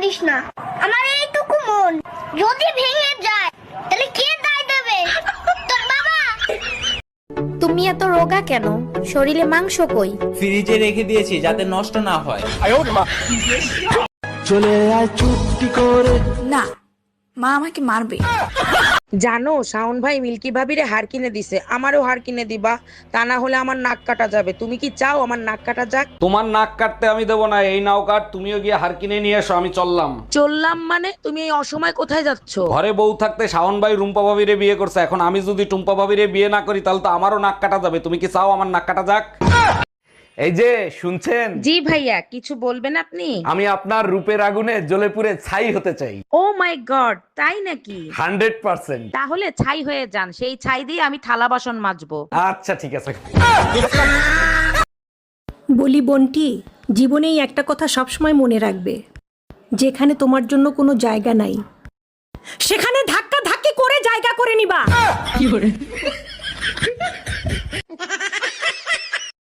This না, আমার এইটুকু মন যদি ভেঙে যায় তাহলে কে দায় দেবে? তোর বাবা। তুমি এত রোগা কেন? শরীরে মাংস কই? ফ্রিজে রেখে দিয়েছি যাতে নষ্ট না হয়। চলে আয় চুপটি করে। না, মা আমাকে মারবে। জানো শাওন ভাই মিল্কি ভাবিরে হার কিনে দিছে, আমারও হার কিনে দিবা, তা না হলে আমার নাক কাটা যাবে। তুমি কি চাও আমার নাক কাটা যাক? তোমার নাক কাটতে আমি দেবো না, এই নাও কাট, তুমিও গিয়ে হার কিনে নিয়ে এসো, আমি চললাম। চললাম মানে? তুমি এই অসময় কোথায় যাচ্ছ? ঘরে বউ থাকতে শাওন ভাই রুম্পা ভাবিরে বিয়ে করছে, এখন আমি যদি টুম্পা ভাবিরে বিয়ে না করি তাহলে তো আমারও নাক কাটা যাবে। তুমি কি চাও আমার নাক কাটা যাক? এই যে শুনছেন, জি ভাইয়া, কিছু বলবেন আপনি? আমি আপনার রূপের আগুনে জ্বলে পুড়ে ছাই হতে চাই। ও মাই গড, তাই নাকি? 100%। তাহলে ছাই হয়ে যান, সেই ছাই দিয়ে আমি থালা বাসন মাজবো। আচ্ছা ঠিক আছে। বলি বন্টি, জীবনেই একটা কথা সবসময় মনে রাখবে, যেখানে তোমার জন্য কোনো জায়গা নাই সেখানে ধাক্কা ধাক্কি করে জায়গা করে নিবা।